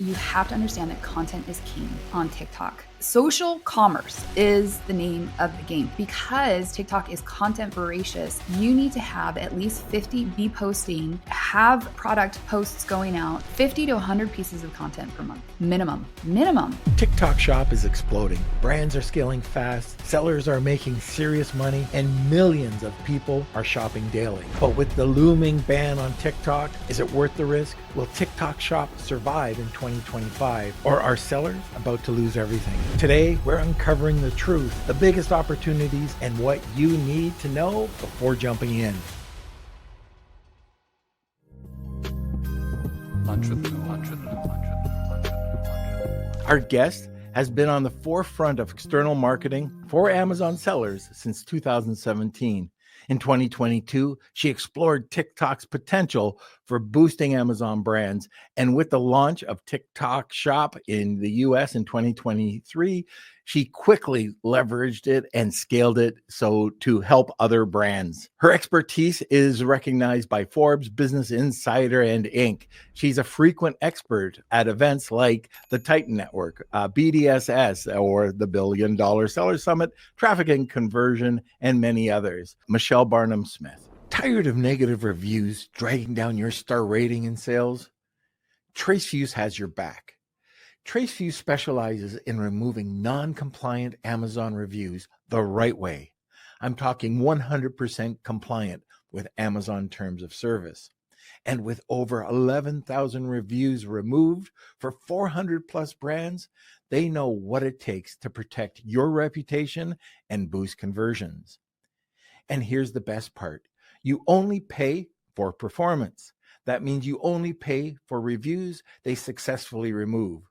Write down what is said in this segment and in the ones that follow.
you have to understand that content is king on TikTok. Social commerce is the name of the game. Because TikTok is content voracious, you need to have at least 50, be posting, have product posts going out, 50 to 100 pieces of content per month, minimum. TikTok Shop is exploding. Brands are scaling fast, sellers are making serious money, and millions of people are shopping daily. But with the looming ban on TikTok, is it worth the risk? Will TikTok Shop survive in 2025? Or are sellers about to lose everything? Today, we're uncovering the truth, the biggest opportunities, and what you need to know before jumping in. Our guest has been on the forefront of external marketing for Amazon sellers since 2017. In 2022, she explored TikTok's potential for boosting Amazon brands. And with the launch of TikTok Shop in the US in 2023, she quickly leveraged it and scaled it so to help other brands. Her expertise is recognized by Forbes, Business Insider, and Inc. She's a frequent expert at events like the Titan Network, BDSS, or the $1 Billion Seller Summit, Traffic and Conversion, and many others. Michelle Barnum-Smith. Tired of negative reviews dragging down your star rating and sales? TraceViews has your back. TraceViews specializes in removing non-compliant Amazon reviews the right way. I'm talking 100% compliant with Amazon terms of service. And with over 11,000 reviews removed for 400 plus brands, they know what it takes to protect your reputation and boost conversions. And here's the best part. You only pay for performance. That means you only pay for reviews they successfully remove.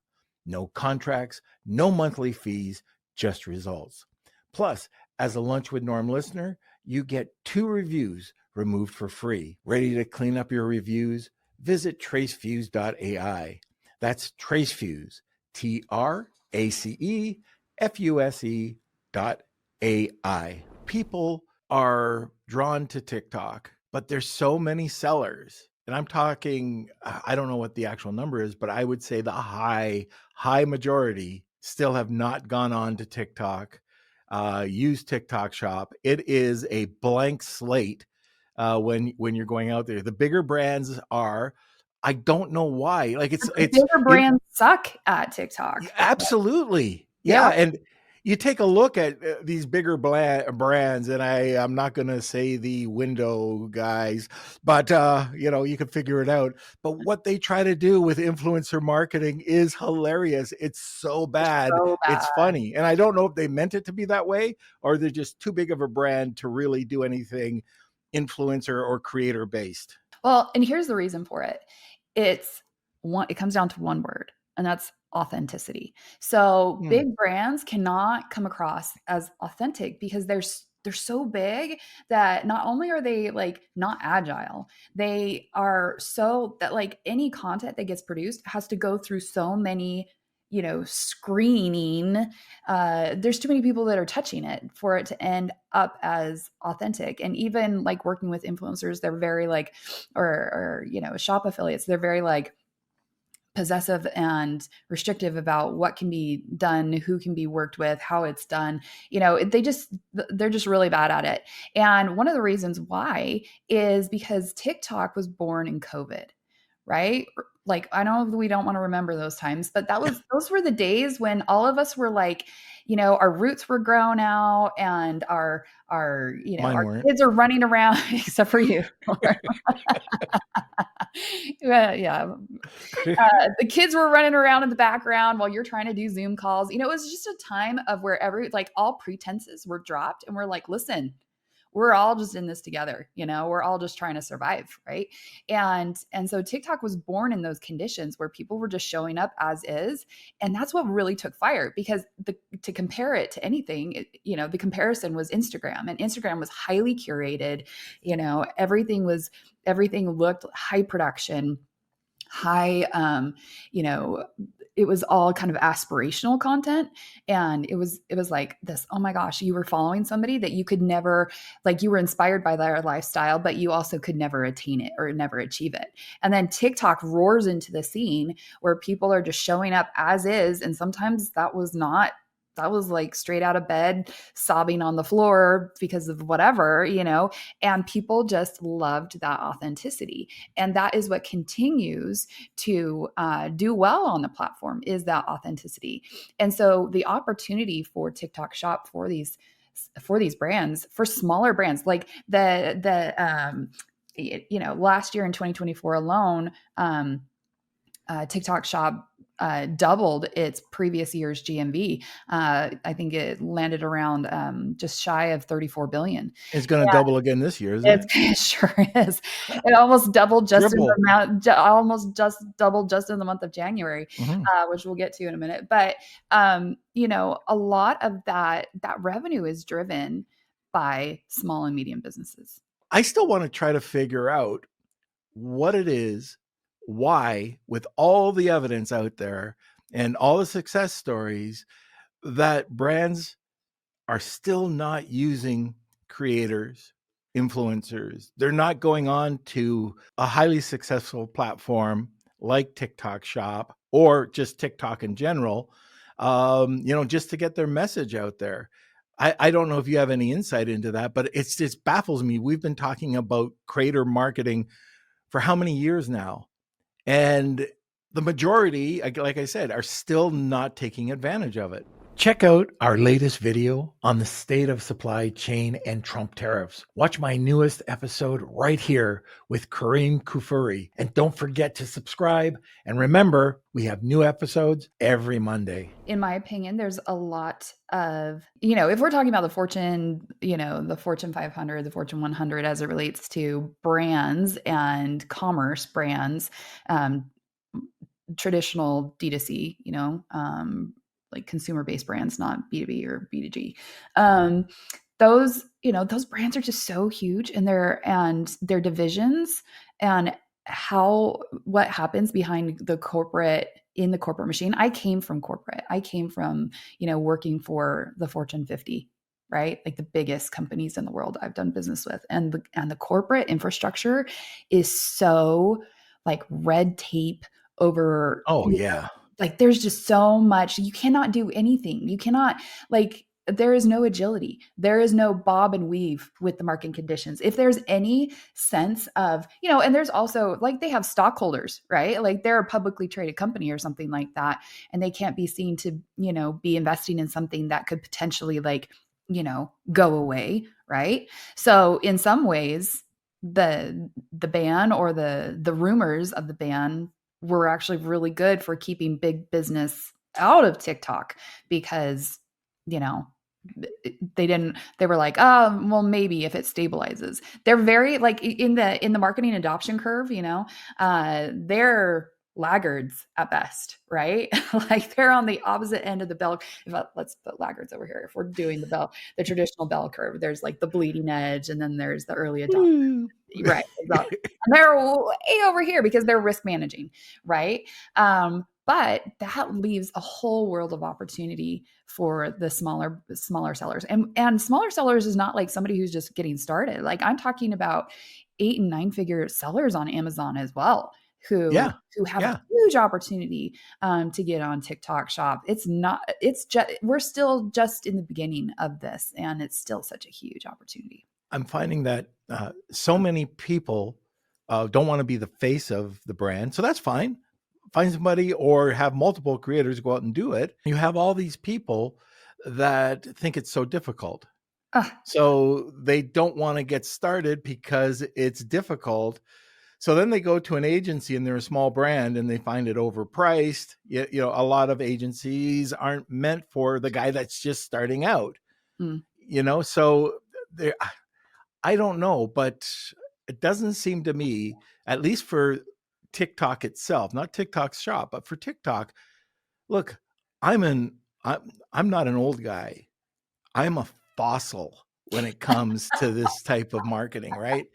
No contracts, no monthly fees, just results. Plus, as a Lunch with Norm listener, you get 2 reviews removed for free. Ready to clean up your reviews? Visit tracefuse.ai. That's Tracefuse, TRACEFUSE.ai. People are drawn to TikTok, but there's so many sellers. And I'm talking, I don't know what the actual number is, but I would say the high majority still have not gone on to TikTok, use TikTok Shop. It is a blank slate when you're going out there. The bigger brands are, I don't know why. Like it's bigger brands suck at TikTok. Absolutely. Yeah. And you take a look at these bigger brands, and I'm not going to say the window guys, but you can figure it out. But what they try to do with influencer marketing is hilarious. It's so bad. It's funny. And I don't know if they meant it to be that way, or they're just too big of a brand to really do anything influencer or creator based. Well, and here's the reason for it. It comes down to one word, and that's authenticity. So big brands cannot come across as authentic because they're so big that not only are they like not agile, they are so that like any content that gets produced has to go through so many, screening. There's too many people that are touching it for it to end up as authentic. And even like working with influencers, they're very like, or shop affiliates, they're very like possessive and restrictive about what can be done, who can be worked with, how it's done. They're just really bad at it. And one of the reasons why is because TikTok was born in COVID, right? Like, I know we don't want to remember those times, but those were the days when all of us were like, our roots were grown out and our kids are running around, except for you. Yeah. The kids were running around in the background while you're trying to do Zoom calls. It was just a time of where all pretenses were dropped and we're like, listen, we're all just in this together. We're all just trying to survive. Right. And so TikTok was born in those conditions where people were just showing up as is. And that's what really took fire, because to compare it to anything, the comparison was Instagram, and Instagram was highly curated. Everything looked high production, high, it was all kind of aspirational content. And it was like this, oh my gosh, you were following somebody that you could never, like, you were inspired by their lifestyle, but you also could never attain it or never achieve it. And then TikTok roars into the scene where people are just showing up as is. And sometimes that was like straight out of bed, sobbing on the floor because of whatever, and people just loved that authenticity. And that is what continues to do well on the platform, is that authenticity. And so the opportunity for TikTok Shop for these brands, for smaller brands, like last year in 2024 alone, TikTok Shop doubled its previous year's GMV. I think it landed around just shy of 34 billion. It's going to double again this year, isn't it? It sure is. It almost doubled Triple. almost just doubled just in the month of January, which we'll get to in a minute. But a lot of that revenue is driven by small and medium businesses. I still want to try to figure out what it is, why, with all the evidence out there and all the success stories, that brands are still not using creators, influencers. They're not going on to a highly successful platform like TikTok Shop or just TikTok in general, just to get their message out there. I don't know if you have any insight into that, but it just baffles me. We've been talking about creator marketing for how many years now? And the majority, like I said, are still not taking advantage of it. Check out our latest video on the state of supply chain and Trump tariffs. Watch my newest episode right here with Kareem Kufuri. And don't forget to subscribe. And remember, we have new episodes every Monday. In my opinion, there's a lot of, if we're talking about the Fortune, the Fortune 500, the Fortune 100, as it relates to brands and commerce brands, traditional D2C, like consumer-based brands, not B2B or B2G. Those brands are just so huge, and their divisions and what happens behind in the corporate machine. I came from corporate. I came from, working for the Fortune 50, right? Like the biggest companies in the world I've done business with. And the corporate infrastructure is so like red tape over. Oh, yeah. Like there's just so much. You cannot do anything. You cannot, like, there is no agility. There is no bob and weave with the market conditions. If there's any sense of, and there's also, like, they have stockholders, right? Like they're a publicly traded company or something like that. And they can't be seen to, be investing in something that could potentially, like, go away. Right. So in some ways, the ban or the rumors of the ban were actually really good for keeping big business out of TikTok, because, they were like, oh, well, maybe if it stabilizes. They're very, like, in the marketing adoption curve, they're laggards at best, right? Like they're on the opposite end of the bell. Let's put laggards over here. If we're doing the traditional bell curve, there's like the bleeding edge, and then there's the early adopters. Right. Exactly. And they're way over here because they're risk managing. Right. But that leaves a whole world of opportunity for the smaller sellers. And smaller sellers is not like somebody who's just getting started. Like I'm talking about 8 and 9 figure sellers on Amazon as well, who have a huge opportunity to get on TikTok Shop. We're still just in the beginning of this, and it's still such a huge opportunity. I'm finding that so many people don't want to be the face of the brand. So that's fine. Find somebody or have multiple creators go out and do it. You have all these people that think it's so difficult. So they don't want to get started because it's difficult. So then they go to an agency and they're a small brand and they find it overpriced. A lot of agencies aren't meant for the guy that's just starting out. So there. I don't know, but it doesn't seem to me, at least for TikTok itself, not TikTok Shop, but for TikTok, look, I'm not an old guy. I'm a fossil when it comes to this type of marketing, right?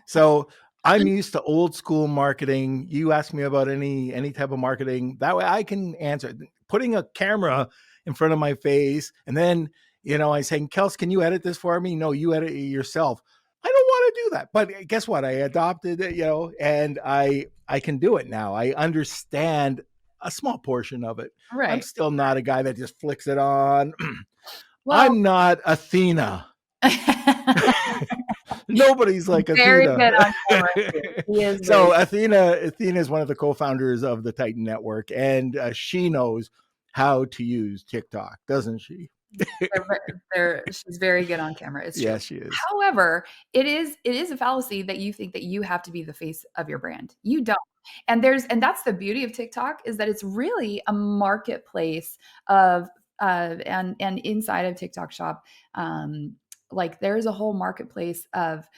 So I'm used to old school marketing. You ask me about any type of marketing, that way I can answer. Putting a camera in front of my face, and then I saying, Kels, can you edit this for me? No, you edit it yourself. I don't want to do that. But guess what? I adopted it, and I can do it now. I understand a small portion of it. I'm Right. still not a guy that just flicks it on. Well, I'm not Athena. Nobody's like very Athena. good on camera too. He is very So Athena is one of the co-founders of the Titan Network, and she knows how to use TikTok, doesn't she? she's very good on camera. It's true. Yes, she is. However, it is a fallacy that you think that you have to be the face of your brand. You don't. And that's the beauty of TikTok, is that it's really a marketplace of and inside of TikTok Shop, like there's a whole marketplace of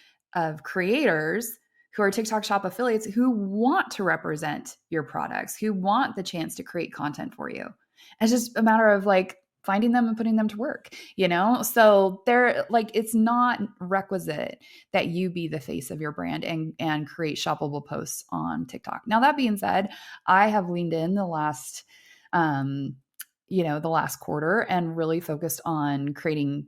creators who are TikTok Shop affiliates who want to represent your products, who want the chance to create content for you. It's just a matter of like finding them and putting them to work. So they're like, it's not requisite that you be the face of your brand and create shoppable posts on TikTok. Now, that being said, I have leaned in the last quarter and really focused on creating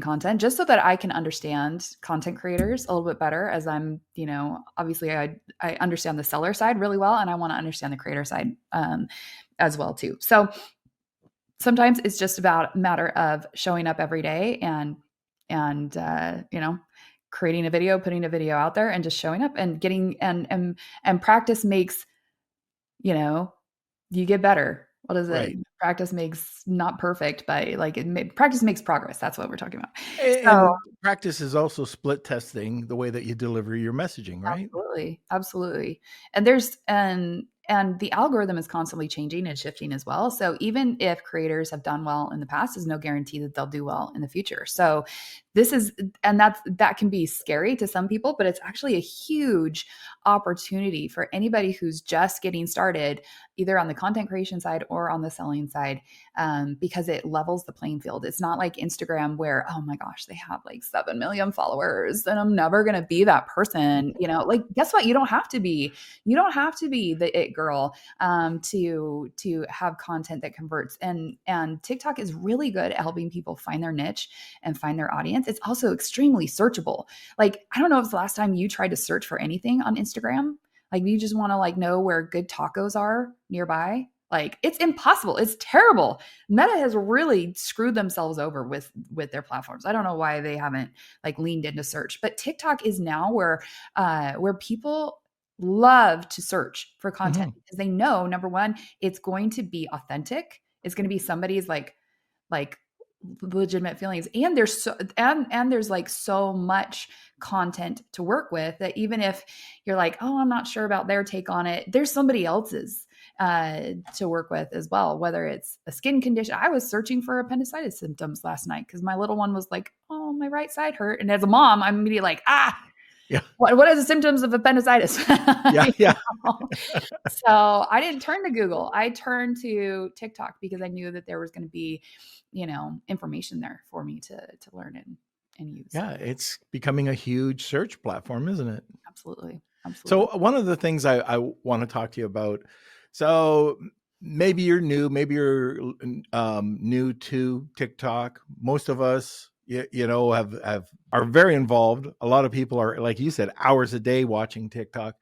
content just so that I can understand content creators a little bit better, as obviously I understand the seller side really well, and I want to understand the creator side as well too. So sometimes it's just about a matter of showing up every day and creating a video, putting a video out there, and just showing up and getting and practice makes you get better. What is it? Right. Practice makes not perfect, but practice makes progress. That's what we're talking about. So And practice is also split testing the way that you deliver your messaging, right? absolutely. And the algorithm is constantly changing and shifting as well. So even if creators have done well in the past, there's no guarantee that they'll do well in the future. So that can be scary to some people, but it's actually a huge opportunity for anybody who's just getting started, either on the content creation side or on the selling side, because it levels the playing field. It's not like Instagram where, oh my gosh, they have like 7 million followers and I'm never going to be that person. Guess what? You don't have to be the it girl to have content that converts. And TikTok is really good at helping people find their niche and find their audience. It's also extremely searchable. Like, I don't know if it's the last time you tried to search for anything on Instagram. Like, you just want to know where good tacos are nearby. Like, it's impossible. It's terrible. Meta has really screwed themselves over with their platforms. I don't know why they haven't leaned into search, but TikTok is now where people love to search for content because they know, number one, it's going to be authentic. It's going to be somebody's like legitimate feelings, and there's so much content to work with that even if you're like, oh, I'm not sure about their take on it, there's somebody else's to work with as well, whether it's a skin condition. I was searching for appendicitis symptoms last night because my little one was like, oh, my right side hurt, and as a mom, I'm immediately like, yeah, what are the symptoms of appendicitis? yeah. So I didn't turn to Google. I turned to TikTok because I knew that there was going to be, information there for me to learn and use. Yeah, it's becoming a huge search platform, isn't it? Absolutely. So one of the things I want to talk to you about, so maybe you're new to TikTok. Most of us, are very involved. A lot of people are, like you said, hours a day watching TikTok.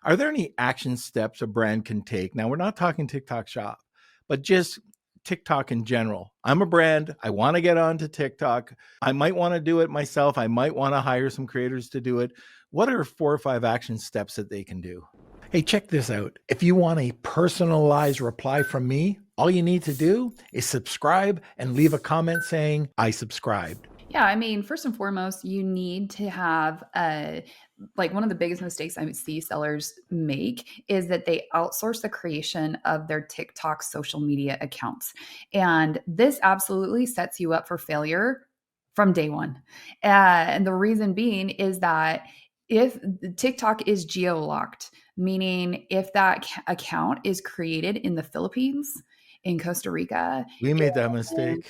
Are there any action steps a brand can take? Now, we're not talking TikTok Shop, but just TikTok in general. I'm a brand. I want to get onto TikTok. I might want to do it myself. I might want to hire some creators to do it. What are 4 or 5 action steps that they can do? Hey, check this out. If you want a personalized reply from me, all you need to do is subscribe and leave a comment saying, I subscribed. Yeah, I mean, first and foremost, you need to have one of the biggest mistakes I see sellers make is that they outsource the creation of their TikTok social media accounts. And this absolutely sets you up for failure from day one. And the reason being is that if TikTok is geo-locked, meaning if that account is created in the Philippines, in Costa Rica, we made that mistake.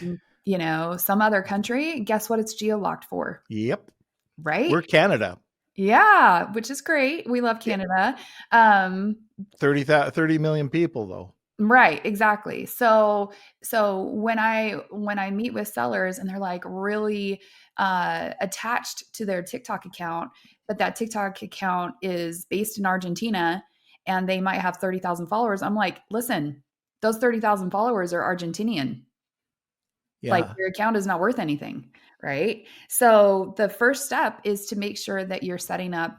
Some other country, guess what it's geo-locked for? Yep. Right? We're Canada. Yeah, which is great. We love Yeah, Canada. Um, 30 million people though. right, exactly. So when I meet with sellers and they're like really attached to their TikTok account, but that TikTok account is based in Argentina and they might have 30,000 followers, I'm like, listen, those 30,000 followers are Argentinian. Like Yeah. your account is not worth anything, right? So the first step is to make sure that you're setting up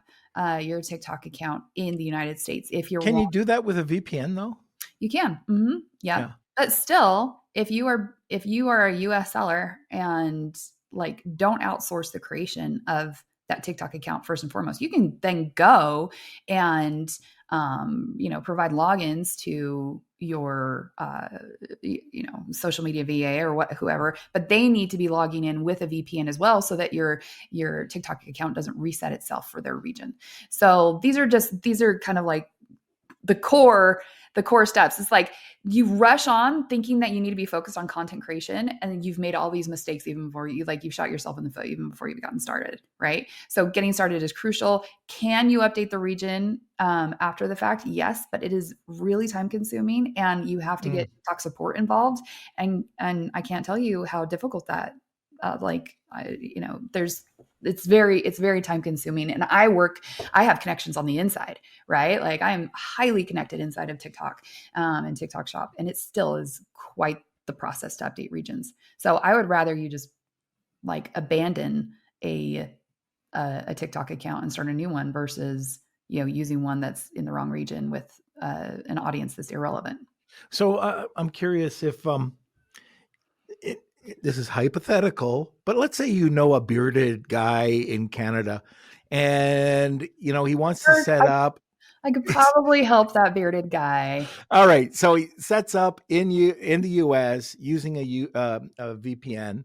your TikTok account in the United States. If you're Can you do that with a VPN though? you can. Mhm. Yeah. Yeah. But still, if you are a US seller and like don't outsource the creation of that TikTok account first and foremost, you can then go and provide logins to your social media VA or whoever, but they need to be logging in with a VPN as well so that your TikTok account doesn't reset itself for their region. So these are kind of like the core steps. It's like you rush on thinking that you need to be focused on content creation and you've made all these mistakes even before you've shot yourself in the foot even before you've gotten started, right? So getting started is crucial. Can you update the region after the fact? Yes, but it is really time consuming and you have to Mm. get TikTok support involved, and I can't tell you how difficult that there's it's very time consuming, and I have connections on the inside, right? Like I am highly connected inside of TikTok and TikTok Shop, and it still is quite the process to update regions. So I would rather you just like abandon a TikTok account and start a new one versus using one that's in the wrong region with an audience that's irrelevant. So I'm curious if this is hypothetical, but let's say you know a bearded guy in Canada, and he wants to Sure, set up. I could probably help that bearded guy. All right, so he sets up in the U.S. using a VPN,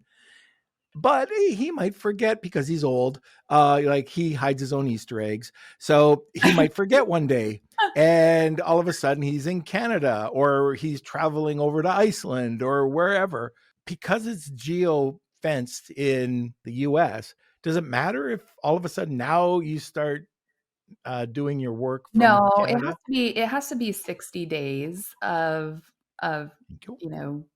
but he might forget because he's old. Like he hides his own Easter eggs, so he might forget one day, and all of a sudden he's in Canada or he's traveling over to Iceland or wherever. Because it's geo fenced in the U.S., does it matter if all of a sudden now you start doing your work from No, it has Canada? to be it has to be 60 days of Thank you. you know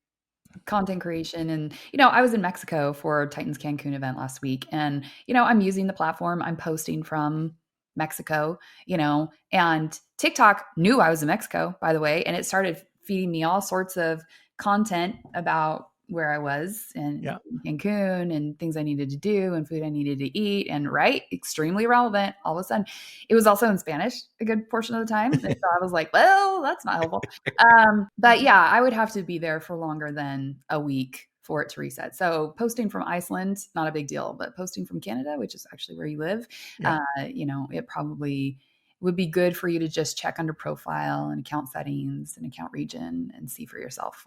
content creation. And I was in Mexico for Titans Cancun event last week, and I'm using the platform. I'm posting from Mexico, and TikTok knew I was in Mexico, by the way, and it started feeding me all sorts of content about where I was Yeah. in Cancun and things I needed to do and food I needed to eat, and right, extremely relevant. All of a sudden, it was also in Spanish a good portion of the time, and so I was like, well, that's not helpful. But yeah, I would have to be there for longer than a week for it to reset. So posting from Iceland, not a big deal, but posting from Canada, which is actually where you live, Yeah. it probably would be good for you to just check under profile and account settings and account region and see for yourself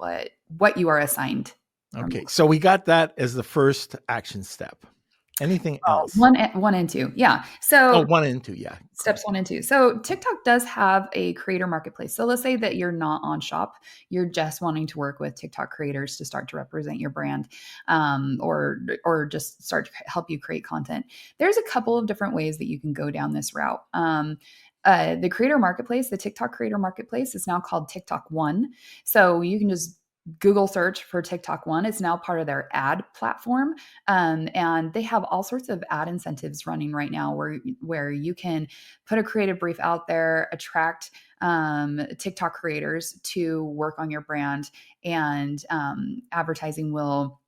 what you are assigned from Okay. So we got that as the first action step. Anything else? one and two. Yeah. Oh, So one and two. Yeah. steps Correct. one and two. So TikTok does have a creator marketplace. So let's say that you're not on Shop, you're just wanting to work with TikTok creators to start to represent your brand, or just start to help you create content. There's a couple of different ways that you can go down this route. The creator marketplace, the TikTok creator marketplace, is now called TikTok One. So you can just Google search for TikTok One. It's now part of their ad platform, and they have all sorts of ad incentives running right now, where you can put a creative brief out there, attract TikTok creators to work on your brand, and advertising will,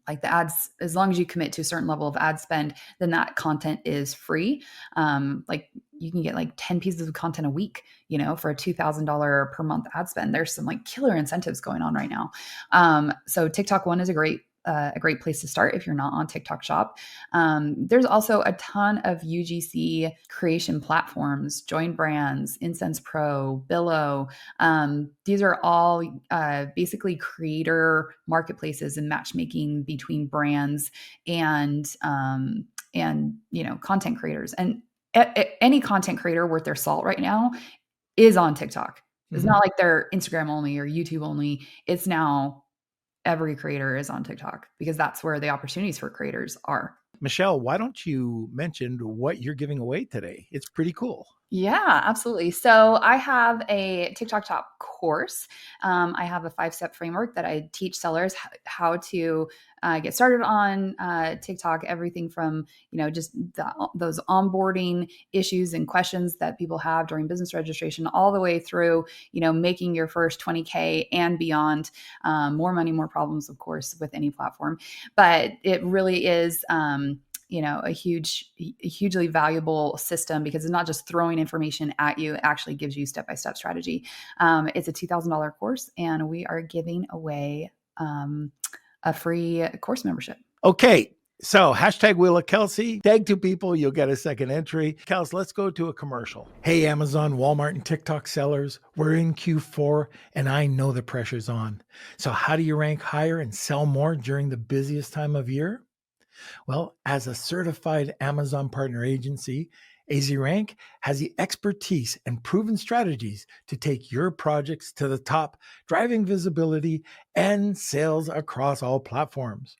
like the ads, as long as you commit to a certain level of ad spend, then that content is free. Like you can get like 10 pieces of content a week, for a $2,000 per month ad spend. There's some like killer incentives going on right now. So TikTok One is a great place to start if you're not on TikTok Shop. There's also a ton of UGC creation platforms: Join Brands, Incense Pro, Billow. These are all basically creator marketplaces and matchmaking between brands and content creators. And any content creator worth their salt right now is on TikTok. It's Mm-hmm. not like they're Instagram only or YouTube only. It's now every creator is on TikTok because that's where the opportunities for creators are. Michelle, why don't you mention what you're giving away today? It's pretty cool. Yeah, absolutely. So I have a TikTok Shop course. I have a 5-step framework that I teach sellers how to get started on TikTok. Everything from just those onboarding issues and questions that people have during business registration, all the way through making your first 20K and beyond. More money, more problems, of course, with any platform. But it really is. A hugely valuable system because it's not just throwing information at you. It actually gives you step-by-step strategy. It's a $2,000 course, and we are giving away a free course membership. Okay. So hashtag Wheel of Kelsey, tag 2 people, you'll get a second entry. Kels, let's go to a commercial. Hey, Amazon, Walmart, and TikTok sellers, we're in Q4 and I know the pressure's on. So how do you rank higher and sell more during the busiest time of year? Well, as a certified Amazon partner agency, AZRank has the expertise and proven strategies to take your projects to the top, driving visibility and sales across all platforms.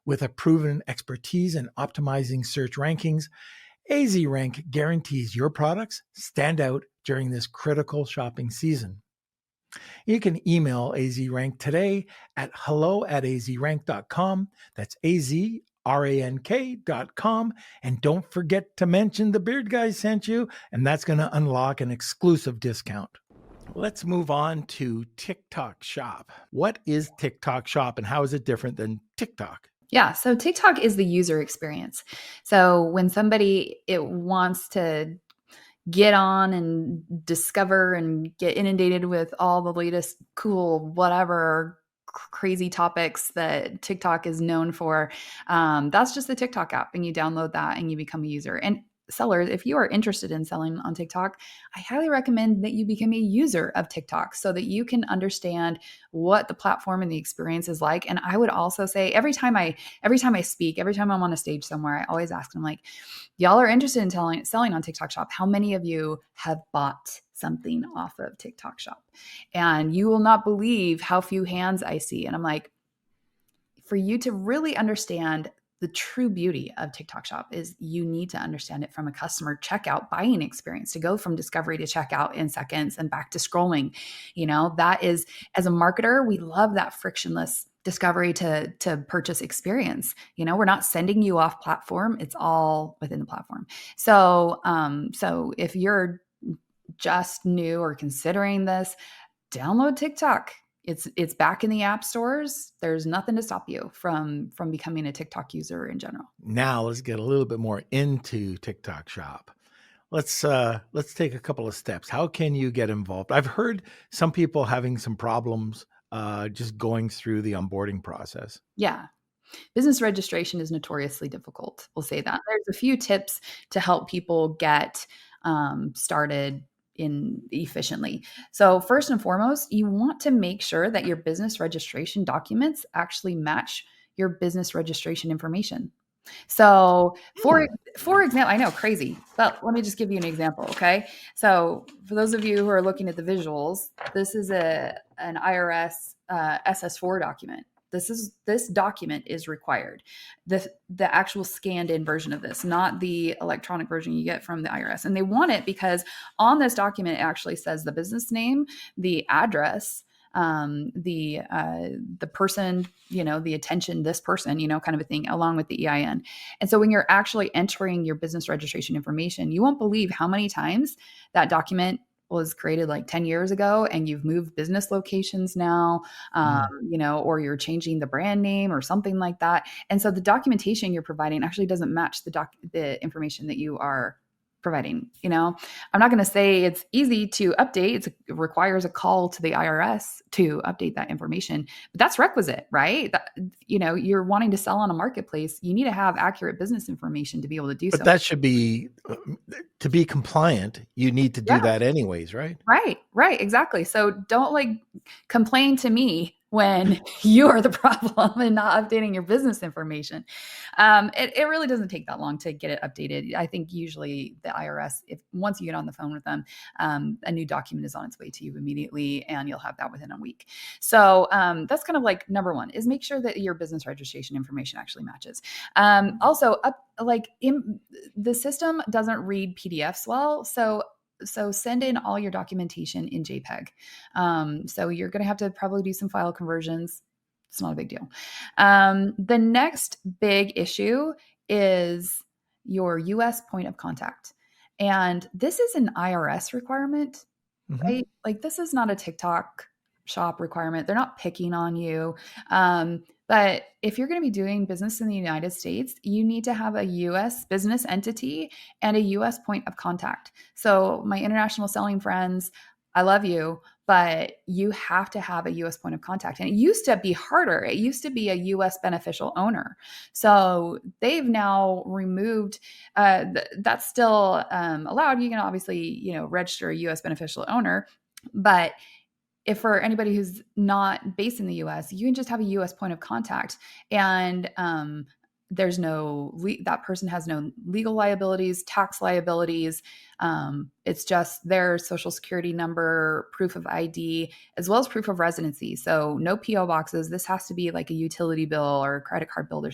With a proven expertise in optimizing search rankings, AZRank guarantees your products stand out during this critical shopping season. You can email AZRank today at hello@azrank.com. That's AZRANK.com. And don't forget to mention the Beard Guy sent you, and that's going to unlock an exclusive discount. Let's move on to TikTok Shop. What is TikTok Shop and how is it different than TikTok? Yeah, so TikTok is the user experience. So when somebody wants to get on and discover and get inundated with all the latest cool whatever crazy topics that TikTok is known for, that's just the TikTok app, and you download that and you become a user. And sellers, if you are interested in selling on TikTok, I highly recommend that you become a user of TikTok so that you can understand what the platform and the experience is like. And I would also say every time I speak, every time I'm on a stage somewhere, I always ask them, like, y'all are interested in selling on TikTok Shop. How many of you have bought something off of TikTok Shop? And you will not believe how few hands I see. And I'm like, for you to really understand the true beauty of TikTok Shop is you need to understand it from a customer checkout buying experience, to go from discovery to checkout in seconds and back to scrolling. That is, as a marketer, we love that frictionless discovery to purchase experience. We're not sending you off platform. It's all within the platform. So if you're just new or considering this, download TikTok. It's back in the app stores. There's nothing to stop you from becoming a TikTok user in general. Now let's get a little bit more into TikTok Shop. Let's take a couple of steps. How can you get involved? I've heard some people having some problems just going through the onboarding process. Yeah. Business registration is notoriously difficult. We'll say that. There's a few tips to help people get started efficiently. So first and foremost, you want to make sure that your business registration documents actually match your business registration information. So for example, I know, crazy, but let me just give you an example. Okay. So for those of you who are looking at the visuals, this is an IRS SS4 document. This document is required. The actual scanned in version of this, not the electronic version you get from the IRS. And they want it because on this document, it actually says the business name, the address, the person, the attention, this person, kind of a thing, along with the EIN. And so when you're actually entering your business registration information, you won't believe how many times that document was created like 10 years ago and you've moved business locations now, or you're changing the brand name or something like that. And so the documentation you're providing actually doesn't match the information that you are providing. I'm not going to say it's easy to update. It requires a call to the IRS to update that information, but that's requisite, right? You're wanting to sell on a marketplace. You need to have accurate business information to be able to do so. But that should be, to be compliant, you need to do that anyways, right? Right, exactly. So don't complain to me when you are the problem and not updating your business information. It really doesn't take that long to get it updated. I think usually the IRS, if once you get on the phone with them, a new document is on its way to you immediately, and you'll have that within a week. So that's kind of like number one, is make sure that your business registration information actually matches. Also, the system doesn't read PDFs well, so send in all your documentation in JPEG. So you're going to have to probably do some file conversions. It's not a big deal. The next big issue is your US point of contact. And this is an IRS requirement, Mhm. right? Like, this is not a TikTok shop requirement. They're not picking on you. But if you're going to be doing business in the United States, you need to have a US business entity and a US point of contact. So, my international selling friends, I love you, but you have to have a US point of contact. And it used to be harder. It used to be a US beneficial owner. So, they've now removed that's still allowed. You can obviously, register a US beneficial owner, but if for anybody who's not based in the US, you can just have a US point of contact, and there's that person has no legal liabilities, tax liabilities. It's just their social security number, proof of ID, as well as proof of residency. So no PO boxes. This has to be like a utility bill or a credit card bill or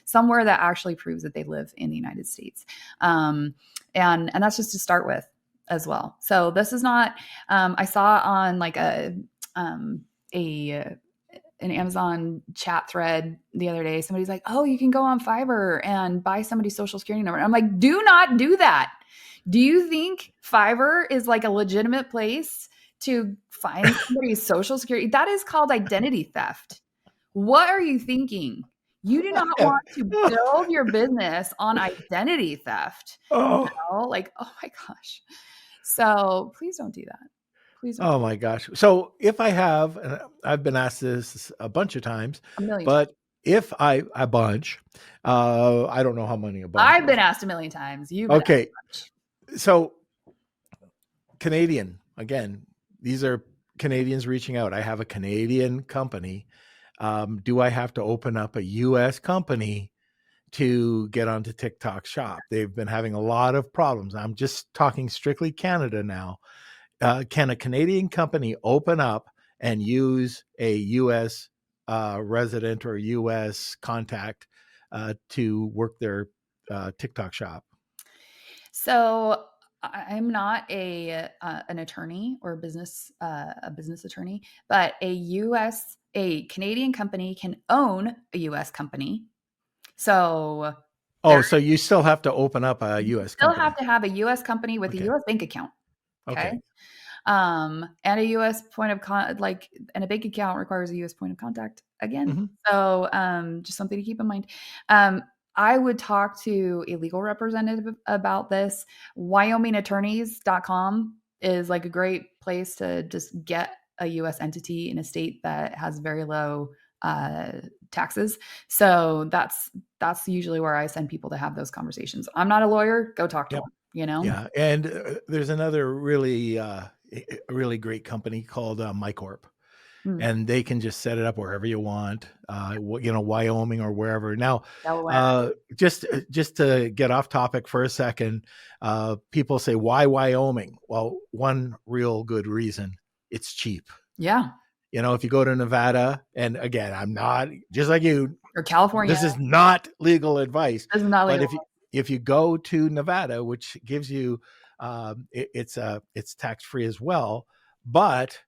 somewhere that actually proves that they live in the United States. And that's just to start with as well. So this is not. I saw on like a an Amazon chat thread the other day. Somebody's like, "Oh, you can go on Fiverr and buy somebody's social security number." I'm like, "Do not do that." Do you think Fiverr is like a legitimate place to find somebody's social security? That is called identity theft. What are you thinking? You do not Yeah. want to build your business on identity theft. Oh, Like, oh my gosh. So please don't do that. Please don't oh do my gosh. So if I have, and I've been asked this a bunch of times, that. A million times. but if I a bunch, I don't know how many a bunch I've been is. asked a million times. You've been Okay, asked so Canadian again. These are Canadians reaching out. I have a Canadian company. Do I have to open up a U.S. company to get onto TikTok Shop? They've been having a lot of problems. I'm just talking strictly Canada now. Can a Canadian company open up and use a U.S. Resident or U.S. contact to work their TikTok shop? So I'm not an attorney or a business attorney, but a Canadian company can own a US company. So there Oh, so you still have to open up a you U.S. still have company? to have a US company with a Okay, US bank account. Okay. okay. And a US point of and a bank account requires a US point of contact again. Hmm. So, just something to keep in mind. Um, I would talk to a legal representative about this. WyomingAttorneys.com is like a great place to just get a US entity in a state that has very low uh, taxes. So that's usually where I send people to have those conversations. I'm not a lawyer. Go talk to Yep. them. You know. Yeah, and there's another really great company called MyCorp, Mm, and they can just set it up wherever you want, Wyoming or wherever. Now, Delaware. uh, just to get off topic for a second, people say, why Wyoming? Well, one real good reason: it's cheap. Yeah. If you go to Nevada, and again, I'm not just like you. Or California. This is not legal advice, This is not but legal. if you go to Nevada, which gives you, it's tax free as well, but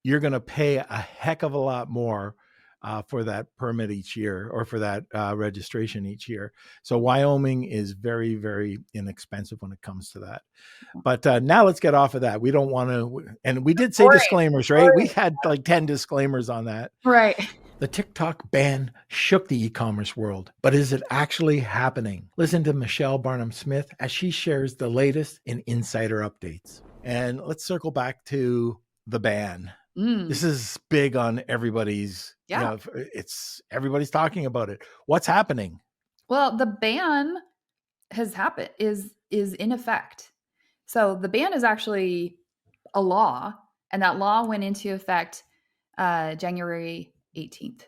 you're going to pay a heck of a lot more for that permit each year, or for that registration each year. So Wyoming is very, very inexpensive when it comes to that. But now let's get off of that. We don't want to, and we did say Boring. disclaimers, right? We had like 10 disclaimers on that. Right. The TikTok ban shook the e-commerce world, but is it actually happening? Listen to Michelle Barnum-Smith as she shares the latest in insider updates. And let's circle back to the ban. Mm. This is big on everybody's, Yeah. it's everybody's talking about it. What's happening? Well, the ban has happened is in effect. So the ban is actually a law, and that law went into effect January 18th.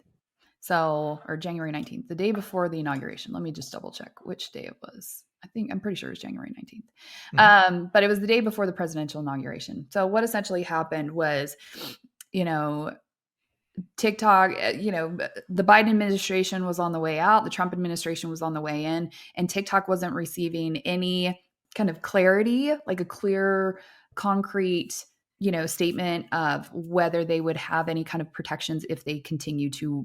So, or January 19th, the day before the inauguration. Let me just double check which day it was. I'm pretty sure it was January 19th. Mhm. But it was the day before the presidential inauguration. So, what essentially happened was, you know, TikTok, the Biden administration was on the way out, the Trump administration was on the way in, and TikTok wasn't receiving any kind of clarity, like a clear, concrete, statement of whether they would have any kind of protections if they continue to,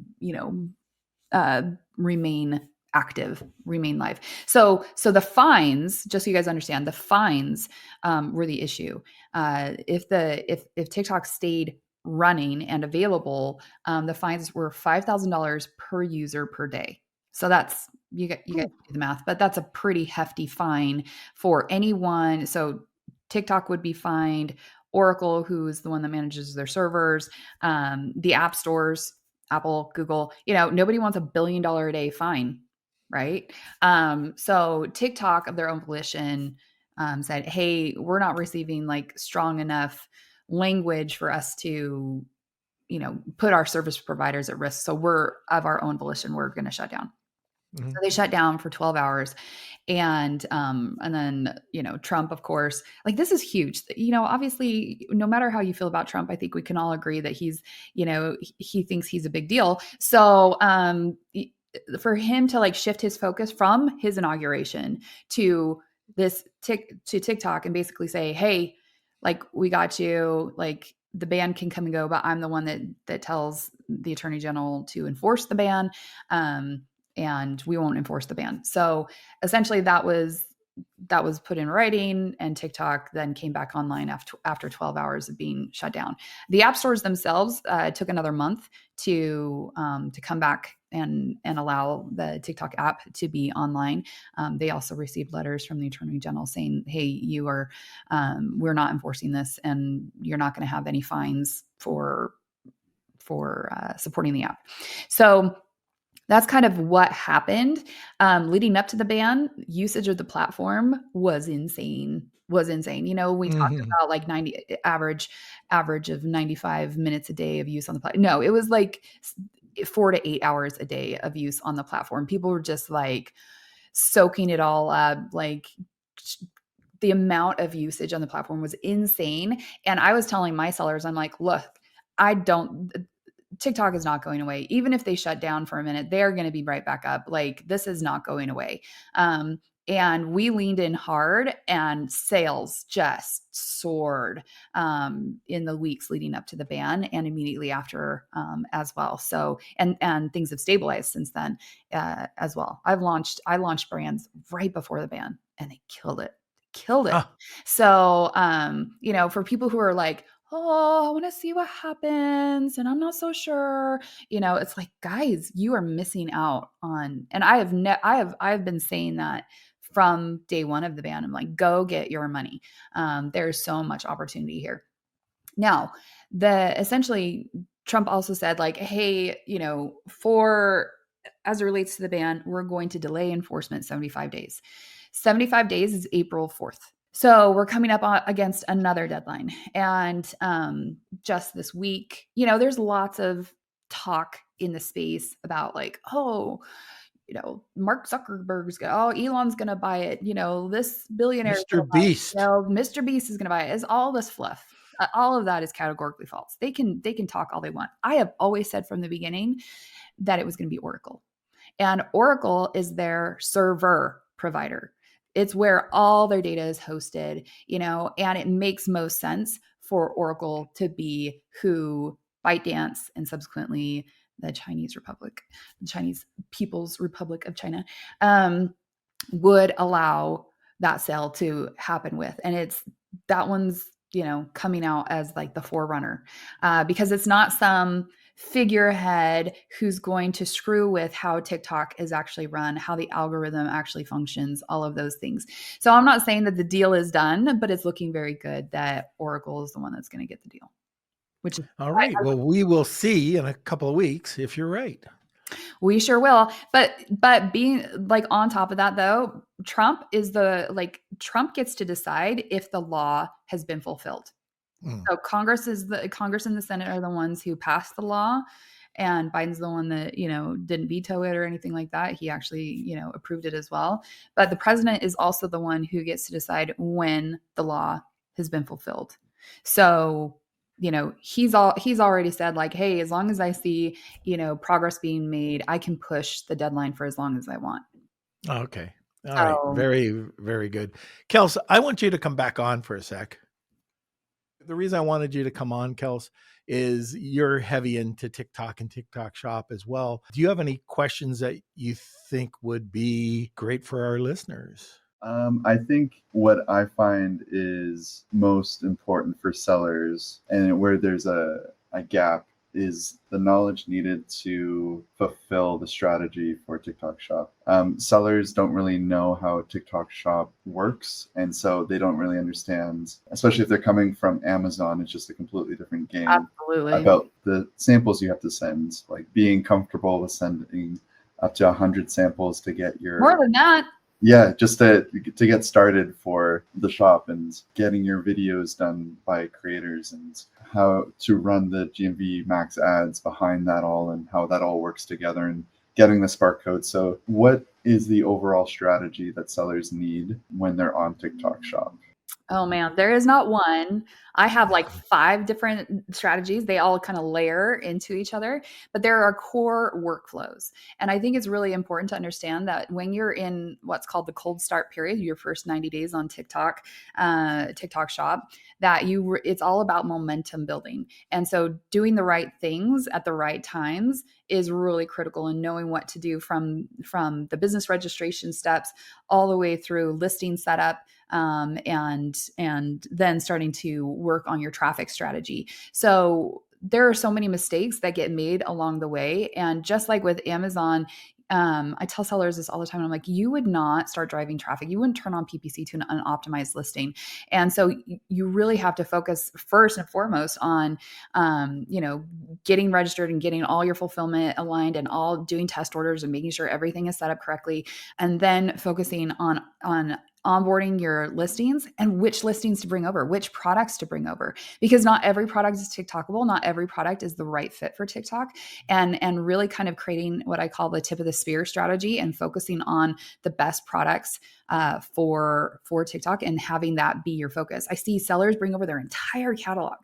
uh, remain active, remain live. So the fines, just so you guys understand, the fines were the issue. If TikTok stayed running and available, the fines were $5,000 per user per day. So that's you guys Whew. do the math, but that's a pretty hefty fine for anyone. So TikTok would be fined. Oracle, who is the one that manages their servers, the app stores, Apple, Google, nobody wants $1 billion a day fine, right? So TikTok, of their own volition, said, "Hey, we're not receiving like strong enough language for us to, put our service providers at risk. So we're of our own volition, we're going to shut down." So Mhm. they shut down for 12 hours. And then, Trump, of course, like this is huge. Obviously, no matter how you feel about Trump, I think we can all agree that he thinks he's a big deal. So for him to like shift his focus from his inauguration to to TikTok and basically say, "Hey, like we got you, like the ban can come and go, but I'm the one that tells the attorney general to enforce the ban. And we won't enforce the ban." So essentially that was put in writing, and TikTok then came back online after 12 hours of being shut down. The app stores themselves took another month to come back and allow the TikTok app to be online. They also received letters from the Attorney General saying, "Hey, we're not enforcing this, and you're not going to have any fines for supporting the app." So that's kind of what happened. Leading up to the ban, usage of the platform was insane. Was insane. We talked Mhm. about like 90 average of 95 minutes a day of use on the platform. No, it was like 4 to 8 hours a day of use on the platform. People were just like soaking it all up. Like the amount of usage on the platform was insane. And I was telling my sellers, I'm like, look, I don't TikTok is not going away. Even if they shut down for a minute, they're going to be right back up. Like this is not going away. And we leaned in hard, and sales just soared in the weeks leading up to the ban and immediately after as well. So and things have stabilized since then as well. I launched brands right before the ban, and they killed it. Ah, So for people who are like, "Oh, I want to see what happens and I'm not so sure." It's like, guys, you are missing out on, and I have been saying that from day one of the ban. I'm like, go get your money. There's so much opportunity here. Now, the essentially Trump also said like, "Hey, for as it relates to the ban, we're going to delay enforcement 75 days." 75 days is April 4th. So we're coming up against another deadline. And just this week, there's lots of talk in the space about like, oh, Mark Zuckerberg's Elon's gonna buy it, this billionaire is Mr. gonna buy it, Beast. Mr. Beast is gonna buy it. Is all this fluff. All of that is categorically false. They can talk all they want. I have always said from the beginning that it was going to be Oracle. And Oracle is their server provider. It's where all their data is hosted, and it makes most sense for Oracle to be who ByteDance and subsequently the Chinese Republic, the Chinese People's Republic of China, would allow that sale to happen with. And it's that one's, coming out as like the forerunner because it's not some figurehead who's going to screw with how TikTok is actually run, how the algorithm actually functions, all of those things. So I'm not saying that the deal is done, but it's looking very good that Oracle is the one that's going to get the deal, which is All right. Well, we will see in a couple of weeks if you're right. we sure will. But being like on top of that though, Trump gets to decide if the law has been fulfilled. Mm. So Congress and the Senate are the ones who passed the law, and Biden's the one that, didn't veto it or anything like that. He actually, approved it as well. But the president is also the one who gets to decide when the law has been fulfilled. So, he's already said, like, hey, as long as I see, progress being made, I can push the deadline for as long as I want. Okay. All right. So, Very, very good. Kels, I want you to come back on for a sec. The reason I wanted you to come on, Kels, is you're heavy into TikTok and TikTok Shop as well. Do you have any questions that you think would be great for our listeners? I think what I find is most important for sellers and where there's a gap is the knowledge needed to fulfill the strategy for TikTok Shop. Sellers don't really know how TikTok Shop works, and so they don't really understand, especially if they're coming from Amazon. It's just a completely different game absolutely. about the samples you have to send, like being comfortable with sending up to 100 samples to get your More than that. yeah, just to get started for the shop and getting your videos done by creators and how to run the GMV max ads behind that all and how that all works together and getting the Spark code. So what is the overall strategy that sellers need when they're on TikTok Shop? Oh man, there is not one. I have like 5 different strategies. They all kind of layer into each other, but there are core workflows. And I think it's really important to understand that when you're in what's called the cold start period, your first 90 days on TikTok, TikTok Shop, that it's all about momentum building. And so doing the right things at the right times is really critical, and knowing what to do from the business registration steps all the way through listing setup, and then starting to work on your traffic strategy. So there are so many mistakes that get made along the way. And just like with Amazon, I tell sellers this all the time. I'm like, you would not start driving traffic. You wouldn't turn on PPC to an unoptimized listing. And so you really have to focus first and foremost on, getting registered and getting all your fulfillment aligned and all doing test orders and making sure everything is set up correctly. And then focusing on onboarding your listings and which listings to bring over, which products to bring over, because not every product is TikTokable. Not every product is the right fit for TikTok, and really kind of creating what I call the tip of the spear strategy and focusing on the best products for TikTok and having that be your focus. I see sellers bring over their entire catalog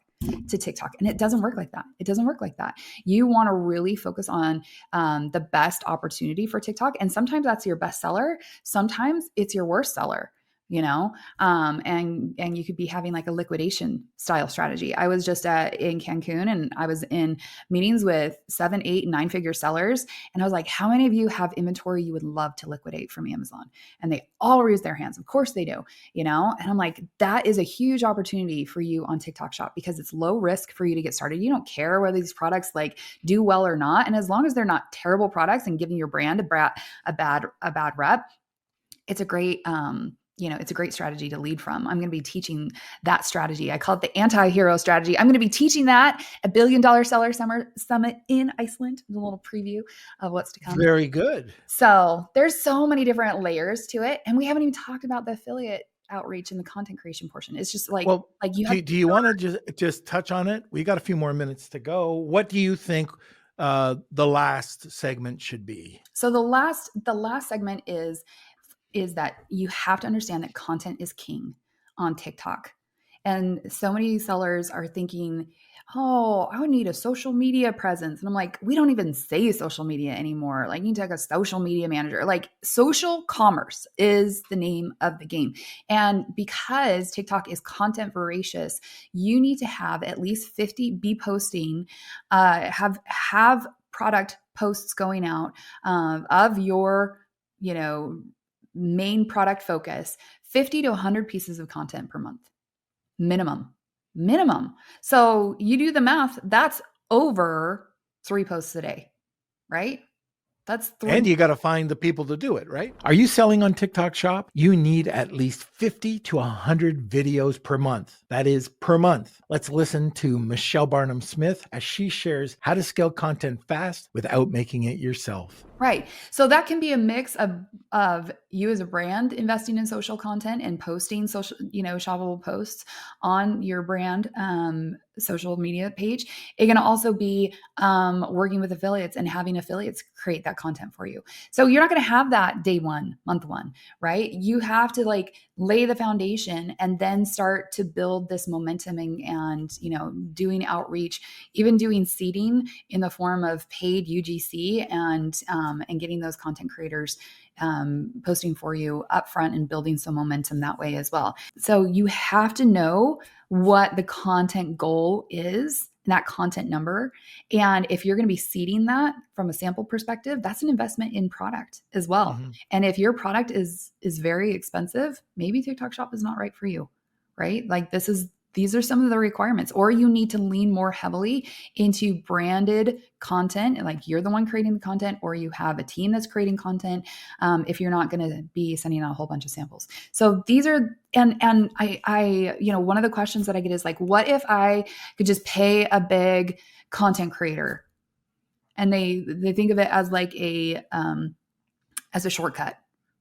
to TikTok, and it doesn't work like that. It doesn't work like that. You want to really focus on the best opportunity for TikTok, and sometimes that's your best seller. Sometimes it's your worst seller. And you could be having like a liquidation style strategy. I was just in Cancun, and I was in meetings with 7, 8, and 9-figure sellers, and I was like, how many of you have inventory you would love to liquidate from Amazon? And they all raised their hands. Of course they do. And I'm like, that is a huge opportunity for you on TikTok Shop, because it's low risk for you to get started. You don't care whether these products like do well or not, and as long as they're not terrible products and giving your brand a bad rep, it's a great it's a great strategy to lead from. I'm going to be teaching that strategy. I call it the anti-hero strategy. I'm going to be teaching that at $1 Billion Seller Summit in Iceland. A little preview of what's to come. Very good. So there's so many different layers to it, and we haven't even talked about the affiliate outreach and the content creation portion. It's just like, Well, you have. do you want to just touch on it? We got a few more minutes to go. What do you think the last segment should be? So the last segment is that you have to understand that content is king on TikTok. And so many sellers are thinking, oh, I would need a social media presence. And I'm like, we don't even say social media anymore. Like, you need to have a social media manager. Like, social commerce is the name of the game. And because TikTok is content voracious, you need to have at least 50, be posting, have product posts going out of your, main product focus, 50 to 100 pieces of content per month minimum. So you do the math, that's over 3 posts a day, right? That's And 3. you got to find the people to do it, right? Are you selling on TikTok Shop? You need at least 50 to 100 videos per month. That is per month. Let's listen to Michelle Barnum Smith as she shares how to scale content fast without making it yourself. Right. So that can be a mix of you as a brand investing in social content and posting social, shoppable posts on your brand social media page. It can also be working with affiliates and having affiliates create that content for you. So you're not going to have that day one, month one, right? You have to like lay the foundation and then start to build this momentum and doing outreach, even doing seeding in the form of paid UGC and getting those content creators posting for you upfront and building some momentum that way as well. So you have to know what the content goal is, that content number. And if you're going to be seeding that from a sample perspective, that's an investment in product as well. Mm-hmm. And if your product is very expensive, maybe TikTok Shop is not right for you, right? Like these are some of the requirements, or you need to lean more heavily into branded content. Like you're the one creating the content, or you have a team that's creating content. If you're not going to be sending out a whole bunch of samples. So these are, and I, one of the questions that I get is like, what if I could just pay a big content creator? And they think of it as like as a shortcut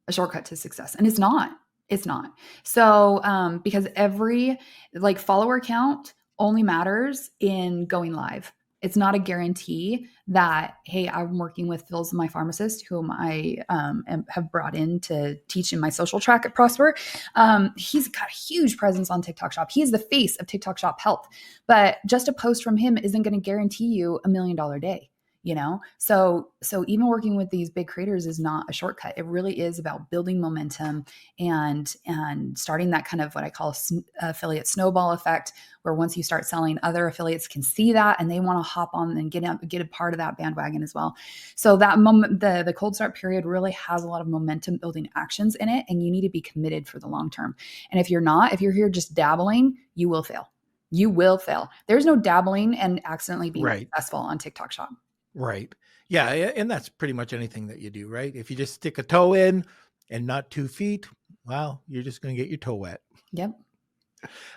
to success. And it's not. It's not. So because every like follower count only matters in going live. It's not a guarantee that, hey, I'm working with Phil's my pharmacist, whom I have brought in to teach in my social track at Prosper. He's got a huge presence on TikTok Shop. He is the face of TikTok Shop Health. But just a post from him isn't going to guarantee you $1 million day. So even working with these big creators is not a shortcut. It really is about building momentum and starting that kind of what I call affiliate snowball effect, where once you start selling, other affiliates can see that and they want to hop on and get a part of that bandwagon as well. So that the cold start period really has a lot of momentum building actions in it, and you need to be committed for the long term. And if you're here just dabbling, you will fail. You will fail. There's no dabbling and accidentally being successful on TikTok Shop. Right. Yeah. And that's pretty much anything that you do, right? If you just stick a toe in and not 2 feet, well, you're just going to get your toe wet. Yep.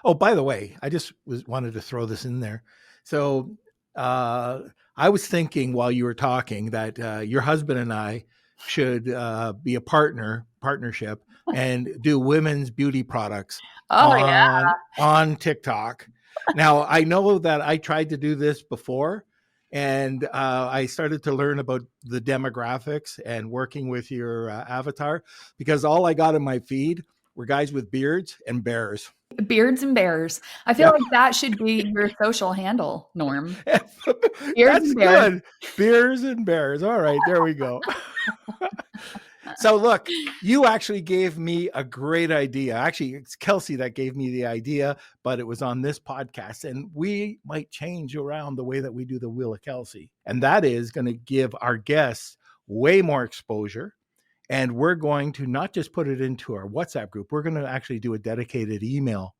Oh, by the way, I just wanted to throw this in there. So I was thinking while you were talking that your husband and I should be a partnership and do women's beauty products on TikTok. Now, I know that I tried to do this before, and I started to learn about the demographics and working with your avatar, because all I got in my feed were guys with beards and bears. Beards and bears. I feel like that should be your social handle, Norm. That's good. Beers and bears. All right, there we go. So look, you actually gave me a great idea. Actually, it's Kelsey that gave me the idea, but it was on this podcast, and we might change around the way that we do the Wheel of Kelsey. And that is going to give our guests way more exposure. And we're going to not just put it into our WhatsApp group, we're going to actually do a dedicated email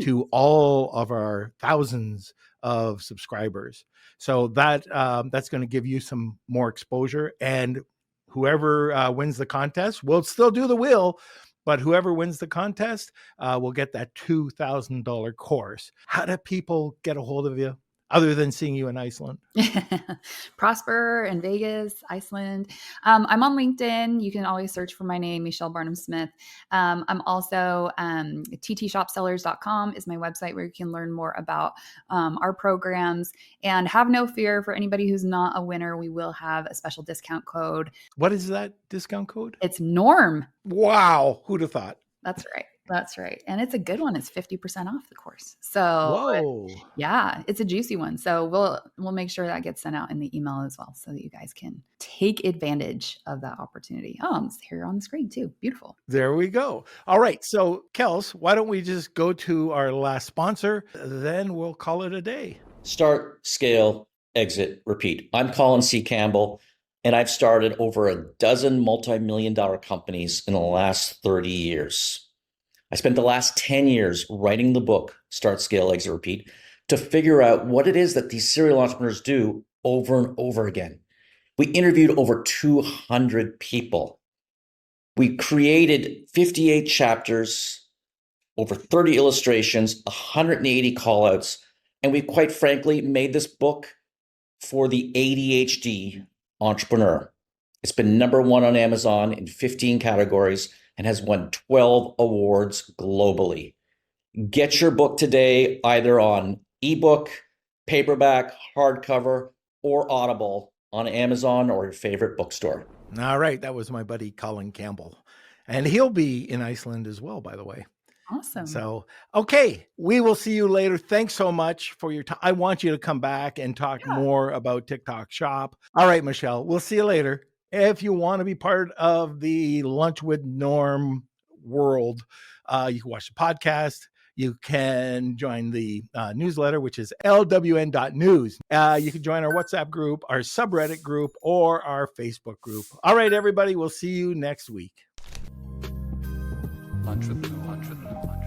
to all of our thousands of subscribers. So that's going to give you some more exposure. And whoever wins the contest, we'll still do the wheel, but whoever wins the contest will get that $2,000 course. How do people get a hold of you other than seeing you in Iceland? Prosper in Vegas, Iceland. I'm on LinkedIn. You can always search for my name, Michelle Barnum Smith. I'm also ttshopsellers.com is my website where you can learn more about our programs. And have no fear, for anybody who's not a winner, we will have a special discount code. What is that discount code? It's NORM. Wow. Who'd have thought? That's right. That's right. And it's a good one. It's 50% off the course. So whoa. Yeah, it's a juicy one. So we'll make sure that gets sent out in the email as well, so that you guys can take advantage of that opportunity. Oh, it's here on the screen too. Beautiful. There we go. All right. So Kels, why don't we just go to our last sponsor? Then we'll call it a day. Start, scale, exit, repeat. I'm Colin C. Campbell, and I've started over a dozen multi-million-dollar companies in the last 30 years. I spent the last 10 years writing the book, Start, Scale, Exit, Repeat, to figure out what it is that these serial entrepreneurs do over and over again. We interviewed over 200 people. We created 58 chapters, over 30 illustrations, 180 callouts, and we quite frankly made this book for the ADHD entrepreneur. It's been #1 on Amazon in 15 categories and has won 12 awards globally. Get your book today, either on ebook, paperback, hardcover, or Audible on Amazon or your favorite bookstore. All right. That was my buddy Colin Campbell. And he'll be in Iceland as well, by the way. Awesome. So, okay, we will see you later. Thanks so much for your time. I want you to come back and talk more about TikTok Shop. All right, Michelle, we'll see you later. If you want to be part of the Lunch with Norm world, you can watch the podcast. You can join the newsletter, which is lwn.news. You can join our WhatsApp group, our subreddit group, or our Facebook group. All right, everybody, we'll see you next week. Lunch with Norm.